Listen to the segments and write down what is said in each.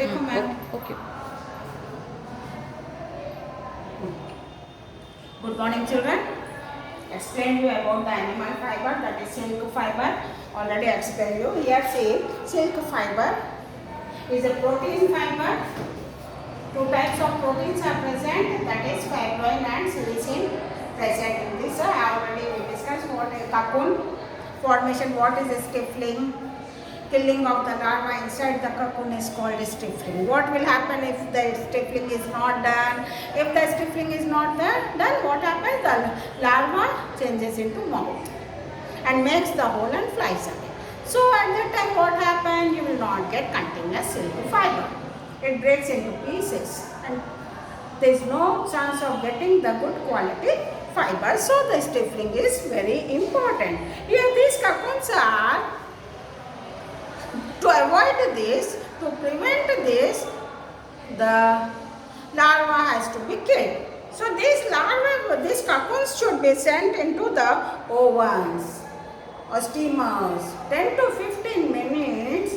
देखो ma'am. Okay. Good morning, children. Explain you about the animal fiber, that is silk fiber. Already explained you. Here see, silk fiber is a protein fiber. Two types of proteins are present, that is fibrin and sericin present in this. I already discussed what is cocoon formation, what is stifling. Killing of the larva inside the cocoon is called stifling. What will happen if the stifling is not done? If the stifling is not done, then what happens? The larva changes into moth and makes the hole and flies away. So at that time what happens? You will not get continuous silk fiber. It breaks into pieces and there is no chance of getting the good quality fiber. So the stifling is very important. Here these cocoons are. To avoid this, to prevent this, the larva has to be killed. So these cocoons should be sent into the ovens or steamers. 10 to 15 minutes,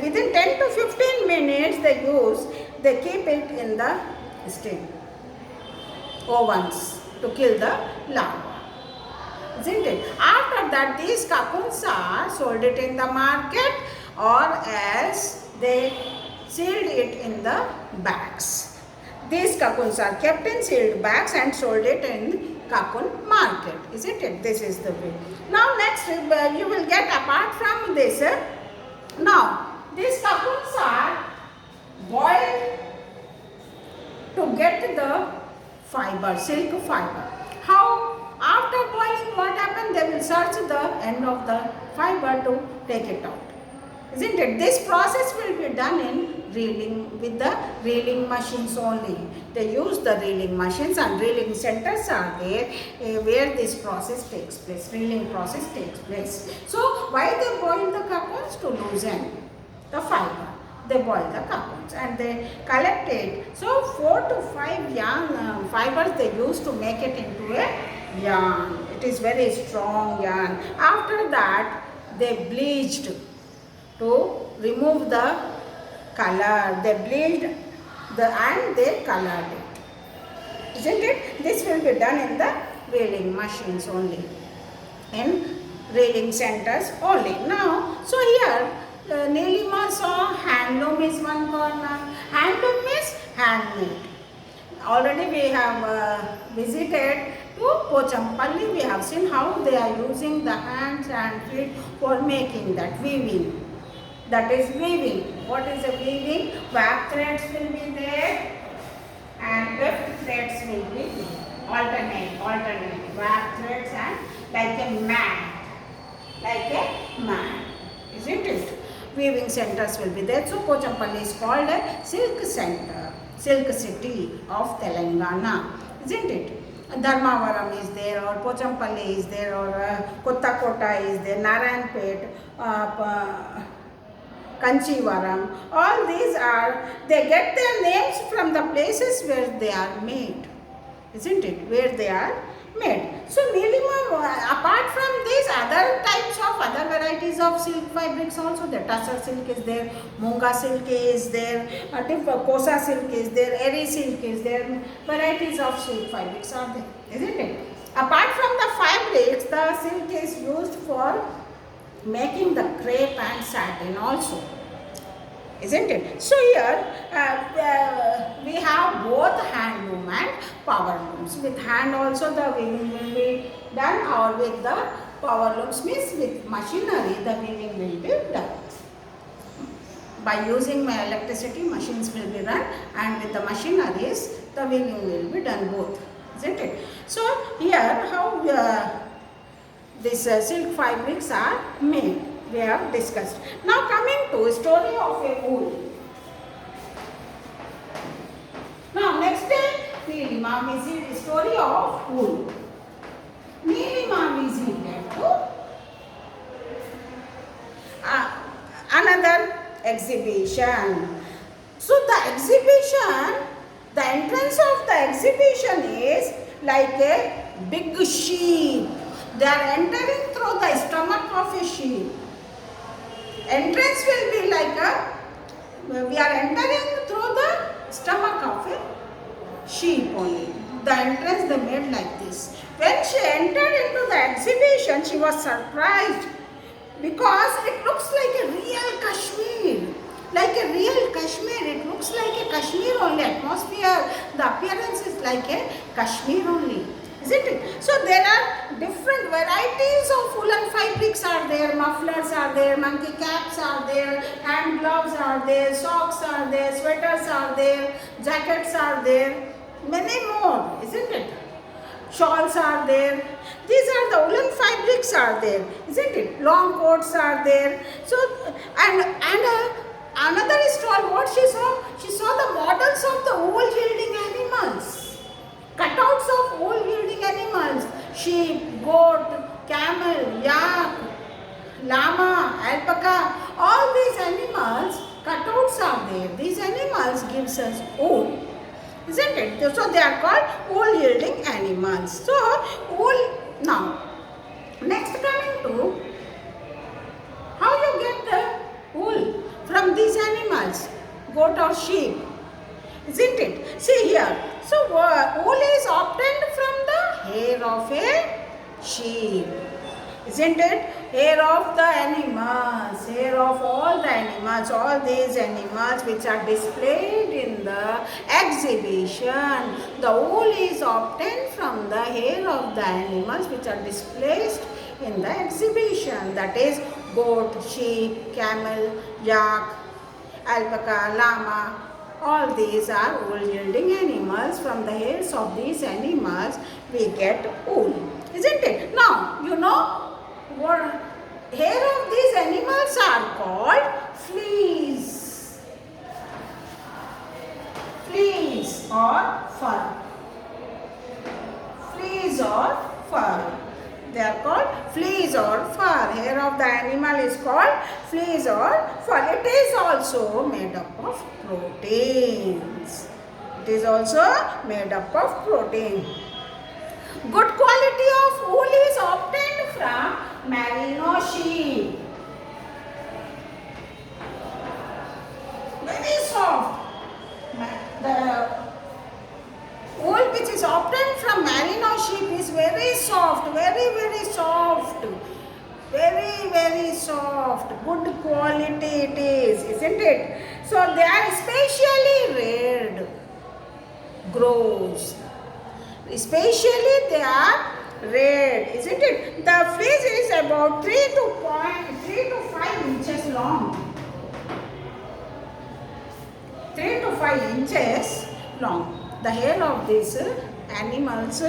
within 10 to 15 minutes they keep it in the steam ovens to kill the larva. Isn't it? After that, these cocoons are sold it in the market or else they sealed it in the bags. These cocoons are kept in sealed bags and sold it in cocoon market. Isn't it? This is the way. Now next you will get apart from this. Now these cocoons are boiled to get the fiber, silk fiber. How? After boiling, what happens? They will search the end of the fiber to take it out. Isn't it? This process will be done in reeling, with the reeling machines only. They use the reeling machines and reeling centers are there where this process takes place, reeling process takes place. So, why they boil the cocoons? To loosen the fiber. They boil the cocoons and they collect it. So, 4 to 5 yarn fibers they use to make it into a yarn. It is very strong yarn. After that, they bleached to remove the color. They bleached and they colored it. Isn't it? This will be done in the reeling machines only, in reeling centers only. Now, so here Nilima saw handloom is one corner. Handloom is handmade. Already we have visited to Pochampalli. We have seen how they are using the hands and feet for making that weaving. That is weaving. What is a weaving? Back threads will be there and left threads will be alternate. Back threads and like a mat. Isn't it? Weaving centers will be there. So Pochampalli is called a silk center, silk city of Telangana. Isn't it? Dharmavaram is there, or Pochampalli is there, or Kottakota is there, Narayanpet, Kanchivaram. All these they get their names from the places where they are made. Isn't it? Where they are made. So Nilima, apart from these other varieties of silk fabrics also, the tussar silk is there, Munga silk is there, Kosa silk is there, Eri silk is there, varieties of silk fabrics are there, isn't it? Apart from the fabrics, the silk is used for making the crepe and satin also. Isn't it? So here we have both handloom and power looms. With hand also the weaving will be done, or with the power looms means with machinery the weaving will be done. By using my electricity, machines will be run, and with the machineries the weaving will be done both. Isn't it? So here how these silk fabrics are made, we have discussed. Now coming to story of a wool. Now next day Nilima visited story of wool. Nilima visited to another exhibition. So the exhibition, the entrance of the exhibition is like a big sheep. They are entering through the stomach of a sheep. Entrance will be like a sheep only. The entrance they made like this. When she entered into the exhibition, she was surprised because it looks like a real Kashmir. Like a real Kashmir. It looks like a Kashmir only. Atmosphere, the appearance is like a Kashmir only. Isn't it? So there are different varieties of woolen fabrics are there, mufflers are there, monkey caps are there, hand gloves are there, socks are there, sweaters are there, jackets are there, many more, isn't it? Shawls are there. These are the woolen fabrics are there, isn't it? Long coats are there. So another stall, what she saw? She saw the models of the wool yielding animals. Cutouts of wool yielding animals, sheep, goat, camel, yak, llama, alpaca, all these animals, cutouts are there. These animals gives us wool, isn't it? So they are called wool yielding animals. So wool, now, next coming to, how you get the wool from these animals, goat or sheep, isn't it? See here. So wool is obtained from the hair of a sheep, isn't it? Hair of the animals, hair of all the animals, all these animals which are displayed in the exhibition. The wool is obtained from the hair of the animals which are displayed in the exhibition. That is goat, sheep, camel, yak, alpaca, llama. All these are wool yielding animals. From the hairs of these animals we get wool, isn't it? Now you know what hair of these animals are called fleece. Fleece or fur. Fleece or fur. They are called fleece or fur. Hair of the animal is called fleece or fur. It is also made up of proteins. It is also made up of protein. Good quality of wool is obtained from merino sheep. Very soft. The wool which is obtained from merino sheep is very soft, very soft, very soft, good quality it is, isn't it? So they are especially reared, grows, especially they are reared, isn't it? The fleece is about 3 to 5 inches long, 3 to 5 inches long. The hair of these animals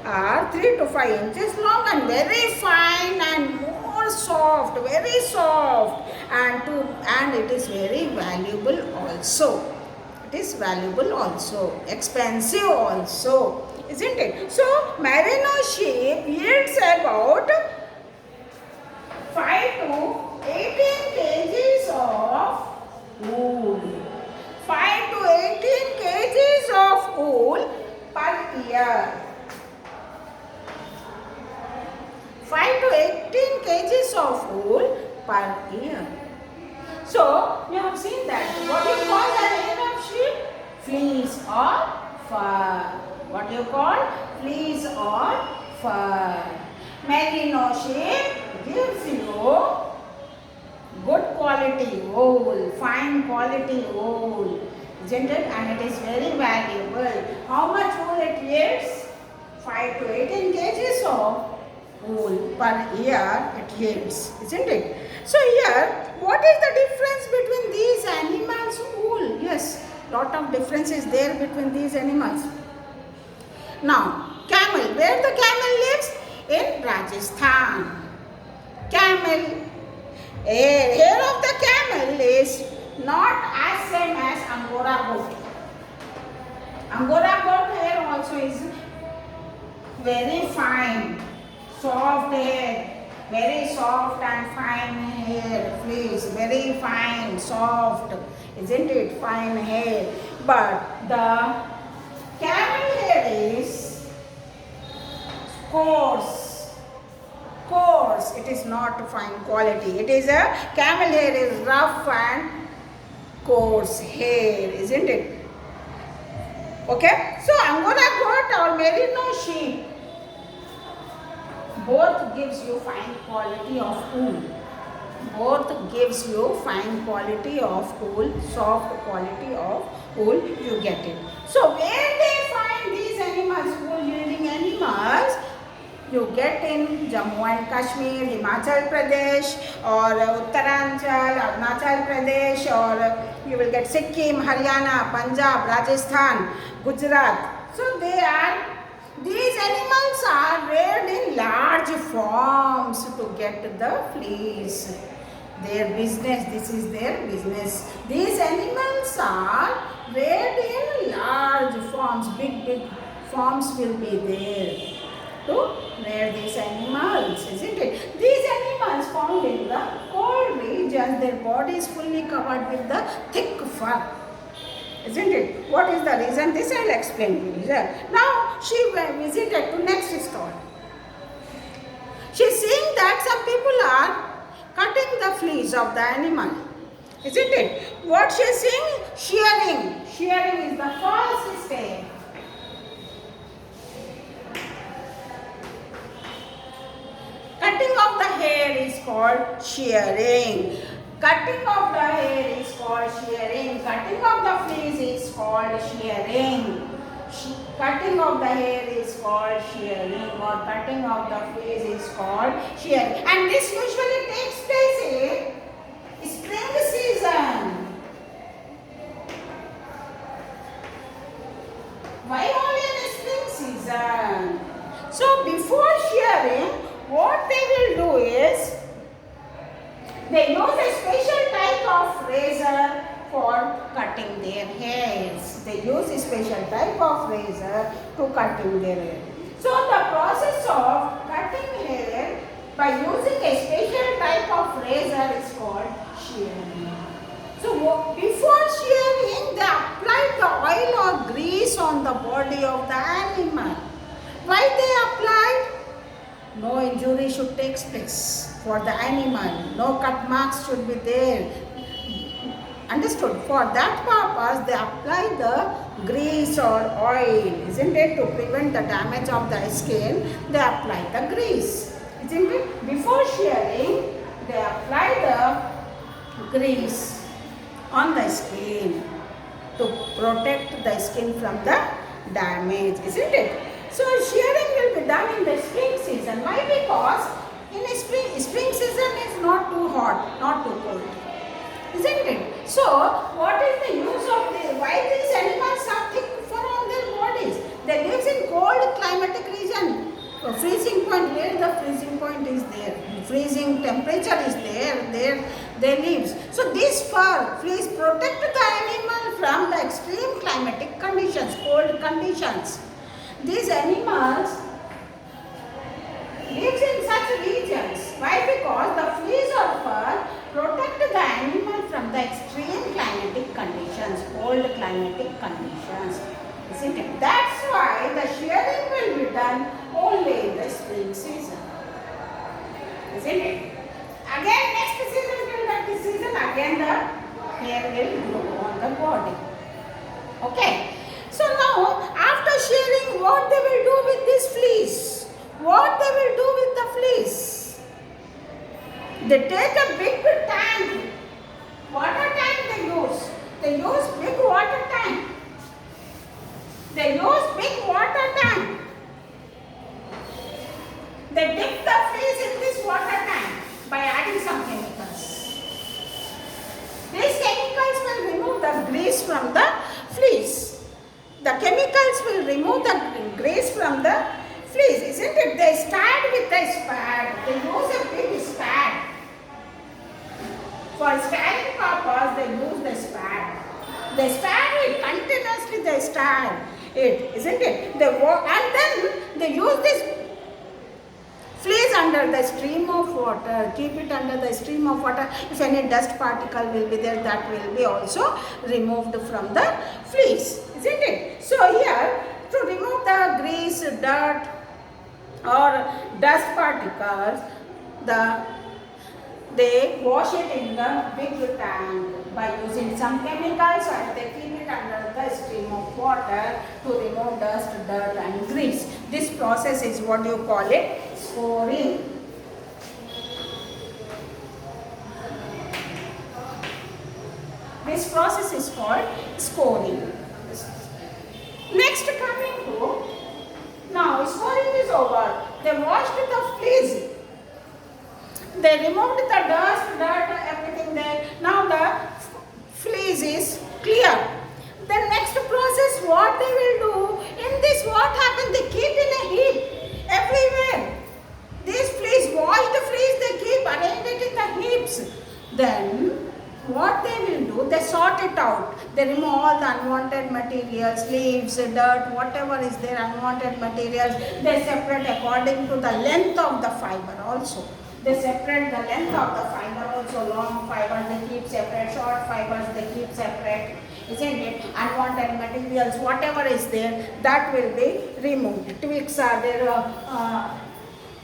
are 3 to 5 inches long and very fine and more soft, very soft, and it is very valuable also. It is valuable also, expensive also, isn't it? So merino sheep yields about 5 to 18 kgs of wool. 5 to 18 kgs of wool per year. 5 to 18 kgs of wool per year. So, you have seen that. What do you call the hair of sheep? Fleece or fur. What do you call? Fleece or fur. Merino sheep gives you good quality wool, fine quality wool, isn't it? And it is very valuable. How much wool it yields? 5 to 18 kgs of wool per year it yields, isn't it? So here, what is the difference between these animals' wool? Yes, lot of difference is there between these animals. Now, camel. Where the camel lives? In Rajasthan. Camel. Hair of the camel is not as same as Angora goat. Angora goat hair also is very fine, soft hair, very soft and fine hair, fleece, very fine, soft, isn't it? Fine hair. But the camel hair is coarse. It is not fine quality. It is a camel hair is rough and coarse hair, isn't it? Okay, so Angora goat or merino sheep both gives you fine quality of wool. Both gives you fine quality of wool, soft quality of wool, you get it. So where they find these animals, wool yielding animals, you get in Jammu and Kashmir, Himachal Pradesh, or Uttaranchal, Arunachal Pradesh, or you will get Sikkim, Haryana, Punjab, Rajasthan, Gujarat. So these animals are reared in large farms to get the fleece. Their business, this is their business. These animals are reared in large farms, big farms will be there to rear these animals, isn't it? These animals found in the cold regions, their body is fully covered with the thick fur. Isn't it? What is the reason? This I will explain to you. Now she visited to next stall. She is seeing that some people are cutting the fleece of the animal. Isn't it? What she is seeing? Shearing. Shearing is the first step. Cutting of the hair is called shearing. Cutting of the hair is called shearing. Cutting of the fleece is called shearing. Cutting of the hair is called shearing, or cutting of the fleece is called shearing. And this usually takes place in spring season. Why only in spring season? So before shearing, what they will do is, they use a special type of razor for cutting their hairs. They use a special type of razor to cutting their hair. So the process of cutting hair by using a special type of razor is called shearing. So before shearing, they apply the oil or grease on the body of the animal. Why they applied? No injury should take place for the animal. No cut marks should be there. Understood? For that purpose, they apply the grease or oil, isn't it? To prevent the damage of the skin, they apply the grease, isn't it? Before shearing, they apply the grease on the skin to protect the skin from the damage, isn't it? So shearing will be done in the spring season. Why? Because in spring season is not too hot, not too cold, isn't it? So what is the use of why these animals have thick fur on their bodies? They live in cold climatic region. So freezing point, where the freezing point is there, freezing temperature is there they live. So this fur fleece protect the animal from the extreme climatic conditions, cold conditions. These animals live in such regions. Why? Because the fleece or fur protect the animal from the extreme climatic conditions, cold climatic conditions. Isn't it? That's why the shearing will be done only in the spring season. Isn't it? Again next season till that season, again the hair will grow on the body. Okay. So now after shearing, what they will do with this fleece? What they will do with the fleece? They take a big tank, water tank they use. They use big water tank. They use big water tank. They dip the fleece in this water tank by adding some chemicals. These chemicals will remove the grease from the fleece. The chemicals will remove the grease from the fleece, isn't it? They start with a spade. They use a big spade. For stirring purpose, they use the spade. They stir it continuously. They stir it, isn't it? And then they use this fleece under the stream of water. Keep it under the stream of water. If any dust particle will be there, that will be also removed from the fleece, isn't it? So here, to remove the grease, dirt or dust particles, they wash it in the big tank by using some chemicals, and they keep it under the stream of water to remove dust, dirt and grease. This process is what you call it scoring. This process is called scoring. Next, coming to, now scoring is over. They washed the fleece. They removed the dust, dirt, everything there. Now the fleece is clear. The next process, what they will do, in this what happened, they keep in a heap everywhere. This fleece, washed fleece, they keep arranged it in the heaps. Then what they will do, they sort it out. They remove all the unwanted materials, leaves, dirt, whatever is there, unwanted materials. They separate according to the length of the fiber also. They separate the length of the fiber also. Long fibers they keep separate, short fibers they keep separate. Isn't it? Unwanted materials, whatever is there, that will be removed. Twigs are there.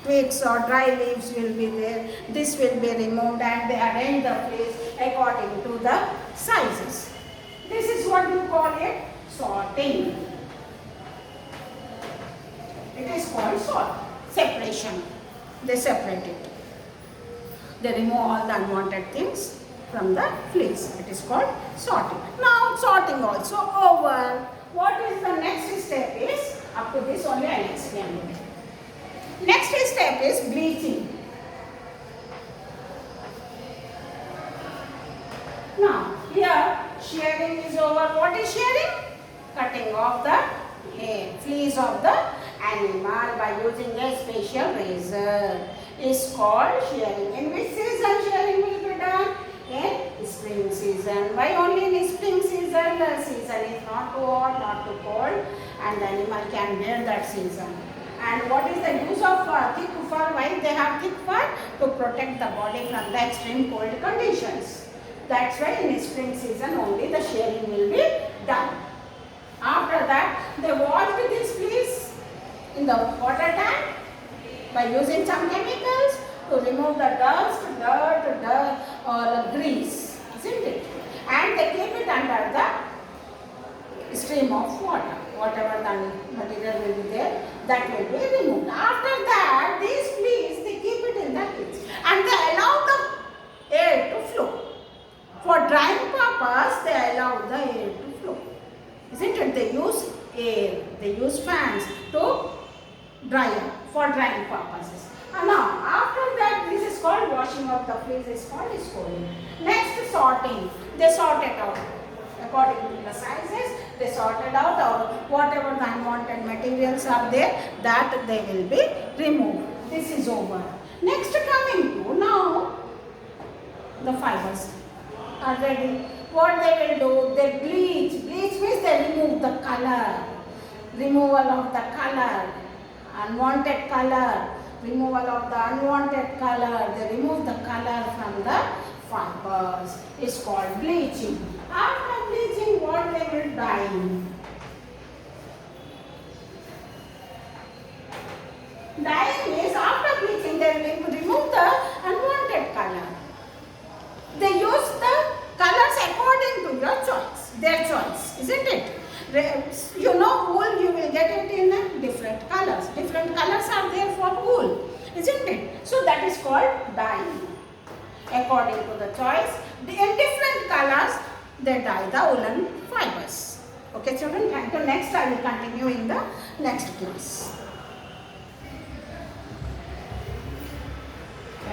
Twigs or dry leaves will be there. This will be removed and they arrange the fleece according to the sizes. This is what you call it sorting. It is called sort. Separation. They separate it. They remove all the unwanted things from the fleece. It is called sorting. Now sorting also over. What is the next step is, up to this only I will explain it. Next step is bleaching. Now, here shearing is over. What is shearing? Cutting off the hair, fleece of the animal by using a special razor is called shearing. In which season shearing will be done? In spring season. Why only in spring season? The season is not too hot, not too cold, and the animal can bear that season. And what is the use of thick fur? Why they have thick fur? To protect the body from the extreme cold conditions. That's why in spring season only the shearing will be done. After that, they washed this fleece in the water tank by using some chemicals to remove the dust, dirt or grease, isn't it? And they keep it under the stream of water. Whatever the material will be there, that will be removed. After that, these fleece, they keep it in the heaps and they allow the air to flow. For drying purpose, they allow the air to flow. Isn't it? They use air, they use fans to dry up for drying purposes. And now, after that, this is called washing of the fleece, is called scoring. Next, sorting. They sort it out. According to the sizes, they sorted out or whatever the unwanted materials are there, that they will be removed. This is over. Next, coming to now, the fibers are ready. What they will do? They bleach. Bleach means they remove the color. Removal of the color. Unwanted color. Removal of the unwanted color. They remove the color from the fibers. It's called bleaching. After bleaching, what they will dye? Dyeing is after bleaching, they will remove the unwanted color. They use the colors according to your choice, their choice, isn't it? You know, wool, you will get it in different colors. Different colors are there for wool, isn't it? So that is called dyeing. According to the choice, in different colors, they dye the woolen fibers. Okay, children, thank you. Next, I will continue in the next class.